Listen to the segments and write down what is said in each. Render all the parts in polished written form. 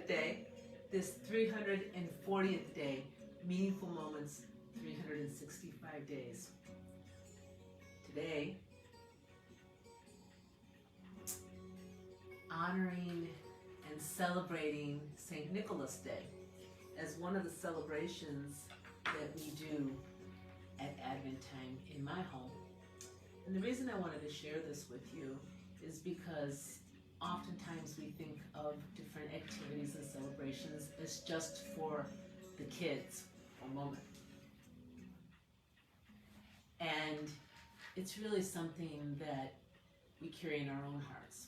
300th day, this 340th day, meaningful moments, 365 days. Today, honoring and celebrating St. Nicholas Day as one of the celebrations that we do at Advent time in my home. And the reason I wanted to share this with you is because oftentimes we think of different activities and celebrations as just for the kids for a moment. And it's really something that we carry in our own hearts.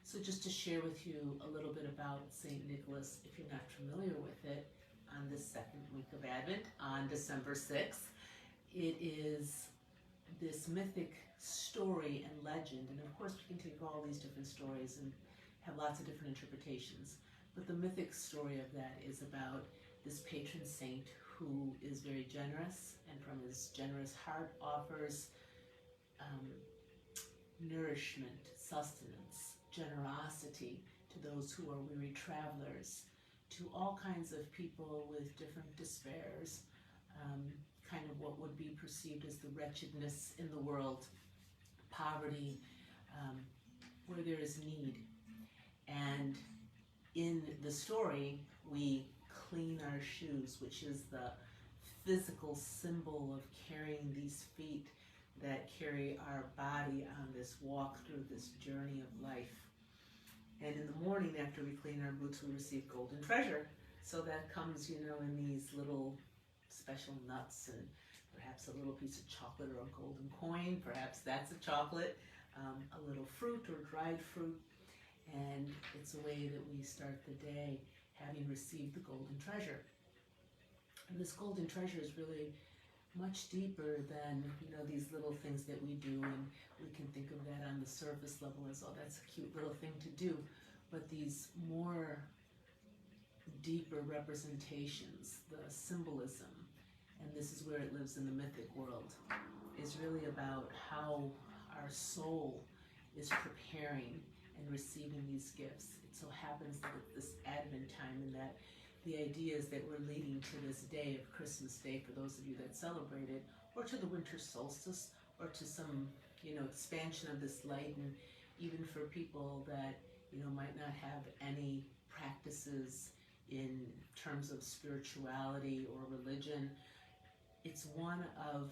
So just to share with you a little bit about St. Nicholas, if you're not familiar with it, on this second week of Advent, on December 6th, it is this mythic story and legend. And of course, we can take all these different stories and have lots of different interpretations. But the mythic story of that is about this patron saint who is very generous, and from his generous heart offers nourishment, sustenance, generosity to those who are weary travelers, to all kinds of people with different despairs, kind of what would be perceived as the wretchedness in the world, poverty, where there is need. And in the story, we clean our shoes, which is the physical symbol of carrying these feet that carry our body on this walk through this journey of life. And in the morning, after we clean our boots, we receive golden treasure. So that comes, you know, in these little special nuts and perhaps a little piece of chocolate or a golden coin. Perhaps that's a chocolate, a little fruit or dried fruit. And it's a way that we start the day having received the golden treasure. And this golden treasure is really much deeper than, you know, these little things that we do, and we can think of that on the surface level as, oh, that's a cute little thing to do. But these more deeper representations, the symbolism, and this is where it lives in the mythic world, is really about how our soul is preparing and receiving these gifts. It so happens that it's this Advent time, and that the idea is that we're leading to this day of Christmas Day for those of you that celebrate it, or to the winter solstice, or to some, you know, expansion of this light, and even for people that, you know, might not have any practices in terms of spirituality or religion. It's one of,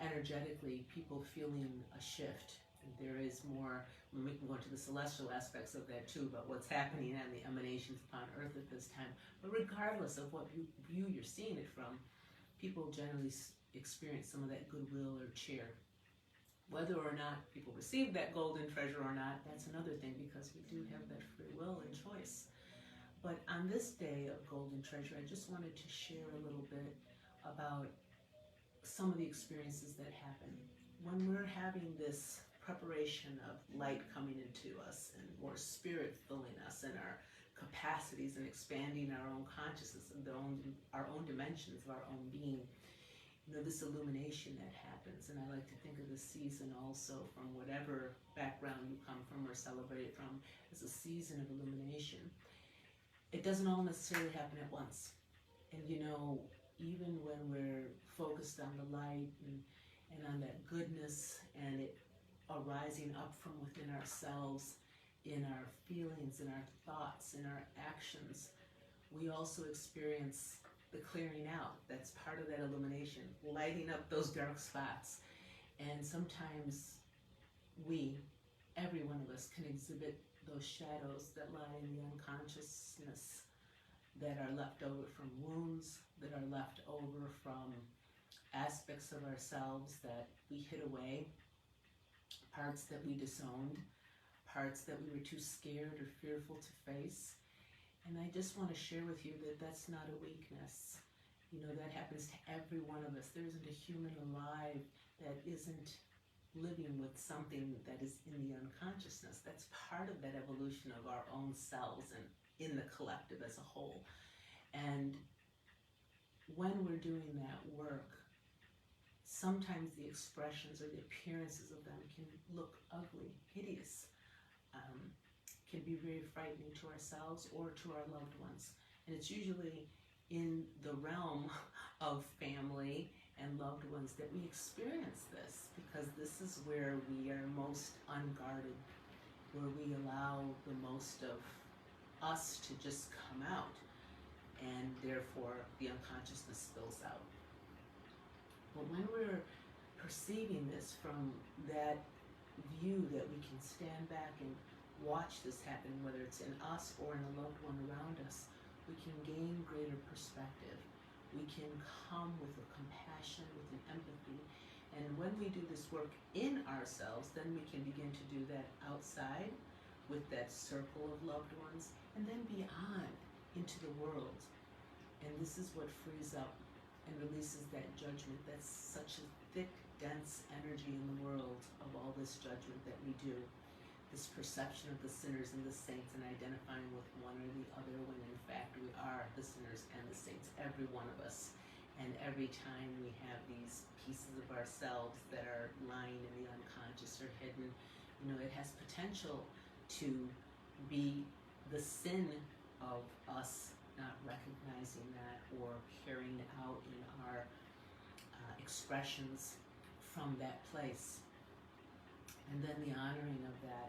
energetically, people feeling a shift. There is more, we can go into the celestial aspects of that too, about what's happening on the emanations upon Earth at this time. But regardless of what view you're seeing it from, people generally experience some of that goodwill or cheer. Whether or not people receive that golden treasure or not, that's another thing, because we do have that free will and choice. But on this day of golden treasure, I just wanted to share a little bit about some of the experiences that happen when we're having this preparation of light coming into us and more spirit filling us and our capacities and expanding our own consciousness and our own dimensions of our own being. You know, this illumination that happens, and I like to think of the season also, from whatever background you come from or celebrate it from, as a season of illumination. It doesn't all necessarily happen at once. And you know, even when we're focused on the light and on that goodness, and it arising up from within ourselves, in our feelings, in our thoughts, in our actions, we also experience the clearing out. That's part of that illumination, lighting up those dark spots. And sometimes we, every one of us, can exhibit those shadows that lie in the unconsciousness, that are left over from wounds, that are left over from aspects of ourselves that we hid away, parts that we disowned, parts that we were too scared or fearful to face. And I just want to share with you that that's not a weakness. You know, that happens to every one of us. There isn't a human alive that isn't living with something that is in the unconsciousness. That's part of that evolution of our own selves and in the collective as a whole. And when we're doing that work, sometimes the expressions or the appearances of them can look ugly, hideous, can be very frightening to ourselves or to our loved ones. And it's usually in the realm of family and loved ones that we experience this, because this is where we are most unguarded, where we allow the most of us to just come out, and therefore the unconsciousness spills out. But when we're perceiving this from that view, that we can stand back and watch this happen, whether it's in us or in a loved one around us, we can gain greater perspective. We can come with a compassion, with an empathy. And when we do this work in ourselves, then we can begin to do that outside with that circle of loved ones, and then beyond into the world. And this is what frees up and releases that judgment. That's such a thick, dense energy in the world of all this judgment that we do. This perception of the sinners and the saints, and identifying with one or the other, when in fact we are the sinners and the saints, every one of us. And every time we have these pieces of ourselves that are lying in the unconscious or hidden, it has potential to be the sin of us not recognizing that or carrying out in our expressions from that place. And then the honoring of that,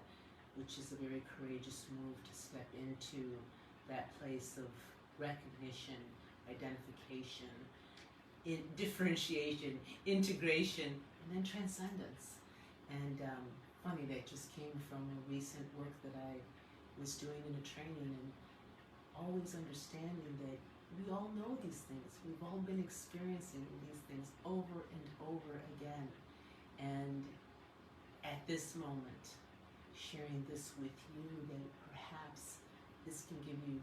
which is a very courageous move to step into that place of recognition, identification, differentiation, integration, and then transcendence. And funny, that just came from a recent work that I was doing in a training, and always understanding that we all know these things. We've all been experiencing these things over and over again. And at this moment, sharing this with you, that perhaps this can give you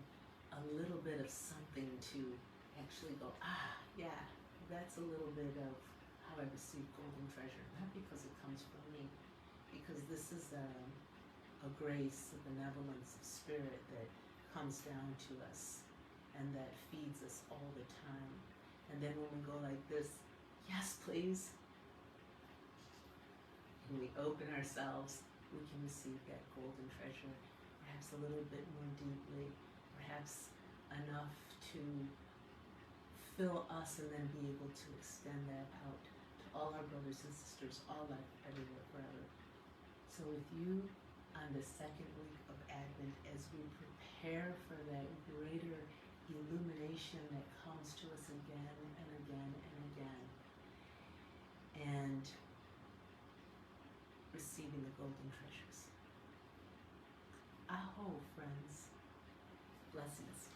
a little bit of something to actually go, yeah, that's a little bit of how I receive golden treasure. Not because it comes from me, because this is a grace, a benevolence of spirit that comes down to us and that feeds us all the time. And then when we go like this, yes, please, and we open ourselves, we can receive that golden treasure, perhaps a little bit more deeply, perhaps enough to fill us, and then be able to extend that out to all our brothers and sisters, all life, everywhere, forever. So with you on the second week of Advent, as we prepare for that greater illumination that comes to us again and again and again, and receiving the golden treasures. Aho, friends. Blessings.